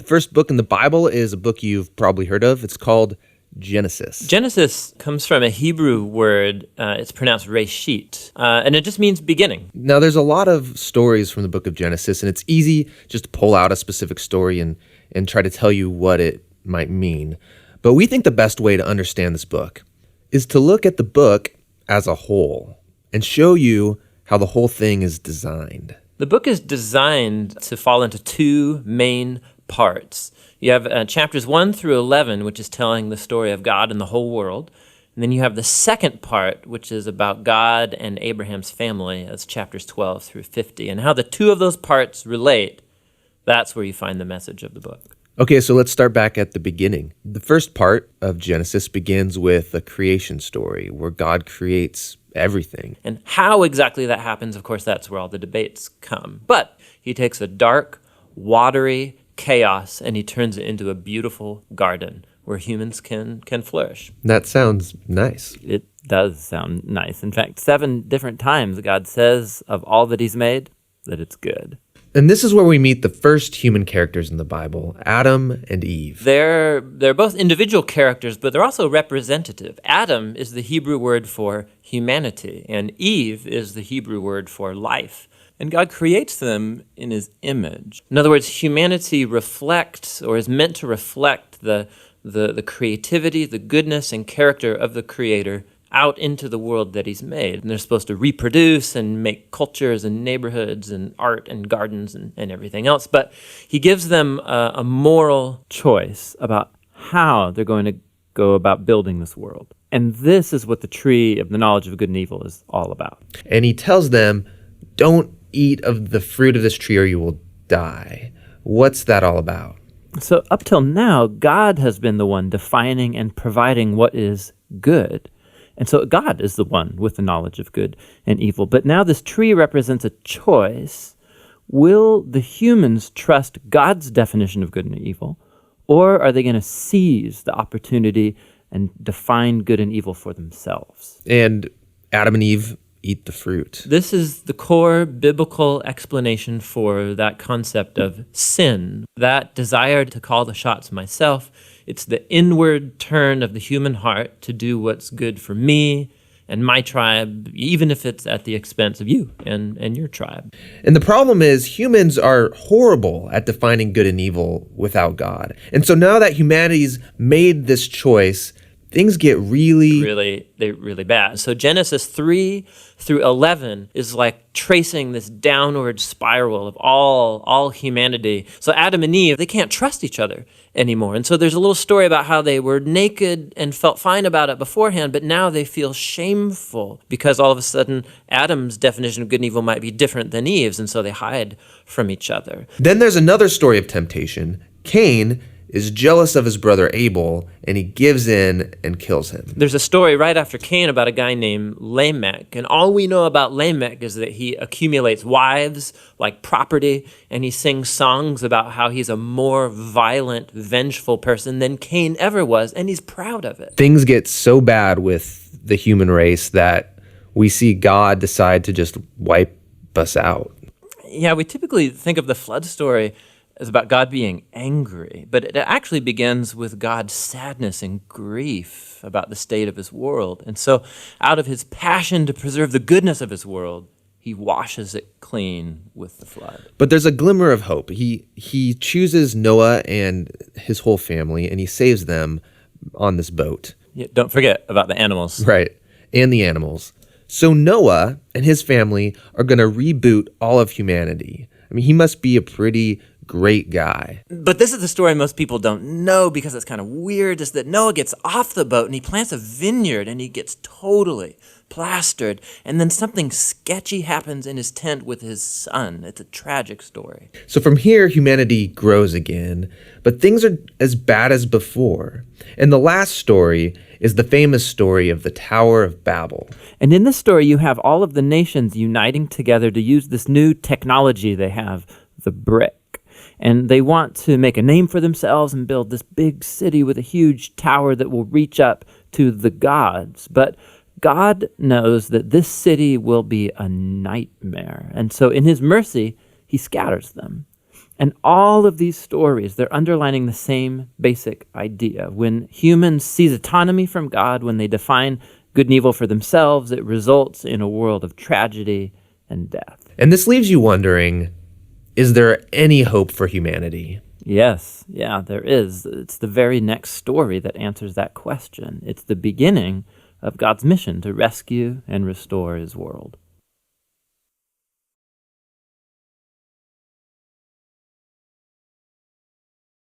The first book in the Bible is a book you've probably heard of. It's called Genesis. Genesis comes from a Hebrew word. It's pronounced reshit, and it just means beginning. Now, there's a lot of stories from the book of Genesis, and it's easy just to pull out a specific story and try to tell you what it might mean. But we think the best way to understand this book is to look at the book as a whole and show you how the whole thing is designed. The book is designed to fall into two main parts. You have chapters 1 through 11, which is telling the story of God and the whole world. And then you have the second part, which is about God and Abraham's family, as chapters 12 through 50. And how the two of those parts relate, that's where you find the message of the book. Okay, so let's start back at the beginning. The first part of Genesis begins with a creation story where God creates everything. And how exactly that happens, of course, that's where all the debates come. But he takes a dark, watery chaos and he turns it into a beautiful garden where humans can flourish. That sounds nice. It does sound nice. In fact, 7 different times God says of all that he's made that it's good. And this is where we meet the first human characters in the Bible, Adam and Eve. They're both individual characters, but they're also representative. Adam is the Hebrew word for humanity, and Eve is the Hebrew word for life. And God creates them in his image. In other words, humanity reflects, or is meant to reflect, the creativity, the goodness, and character of the Creator out into the world that he's made. And they're supposed to reproduce and make cultures and neighborhoods and art and gardens and everything else. But he gives them a moral choice about how they're going to go about building this world. And this is what the tree of the knowledge of good and evil is all about. And he tells them, don't eat of the fruit of this tree or you will die. What's that all about? So up till now, God has been the one defining and providing what is good. And so God is the one with the knowledge of good and evil. But now this tree represents a choice. Will the humans trust God's definition of good and evil, or are they going to seize the opportunity and define good and evil for themselves? And Adam and Eve eat the fruit. This is the core biblical explanation for that concept of sin, that desire to call the shots myself. It's the inward turn of the human heart to do what's good for me and my tribe, even if it's at the expense of you and your tribe. And the problem is humans are horrible at defining good and evil without God. And so now that humanity's made this choice, things get really bad. So Genesis 3 through 11 is like tracing this downward spiral of all humanity. So Adam and Eve, they can't trust each other anymore. And so there's a little story about how they were naked and felt fine about it beforehand, but now they feel shameful because all of a sudden Adam's definition of good and evil might be different than Eve's, and so they hide from each other. Then there's another story of temptation. Cain is jealous of his brother Abel, and he gives in and kills him. There's a story right after Cain about a guy named Lamech, and all we know about Lamech is that he accumulates wives like property, and he sings songs about how he's a more violent, vengeful person than Cain ever was, and he's proud of it. Things get so bad with the human race that we see God decide to just wipe us out. Yeah, we typically think of the flood story is about God being angry, but it actually begins with God's sadness and grief about the state of his world. And so out of his passion to preserve the goodness of his world, he washes it clean with the flood. But there's a glimmer of hope. He chooses Noah and his whole family, and he saves them on this boat. Yeah, don't forget about the animals. Right, and the animals. So Noah and his family are going to reboot all of humanity. I mean, he must be a pretty great guy. But this is the story most people don't know because it's kind of weird, is that Noah gets off the boat and he plants a vineyard and he gets totally plastered. And then something sketchy happens in his tent with his son. It's a tragic story. So from here, humanity grows again, but things are as bad as before. And the last story is the famous story of the Tower of Babel. And in this story, you have all of the nations uniting together to use this new technology they have, the brick. And they want to make a name for themselves and build this big city with a huge tower that will reach up to the gods. But God knows that this city will be a nightmare. And so in his mercy, he scatters them. And all of these stories, they're underlining the same basic idea. When humans seize autonomy from God, when they define good and evil for themselves, it results in a world of tragedy and death. And this leaves you wondering, is there any hope for humanity? Yes, yeah, there is. It's the very next story that answers that question. It's the beginning of God's mission to rescue and restore his world.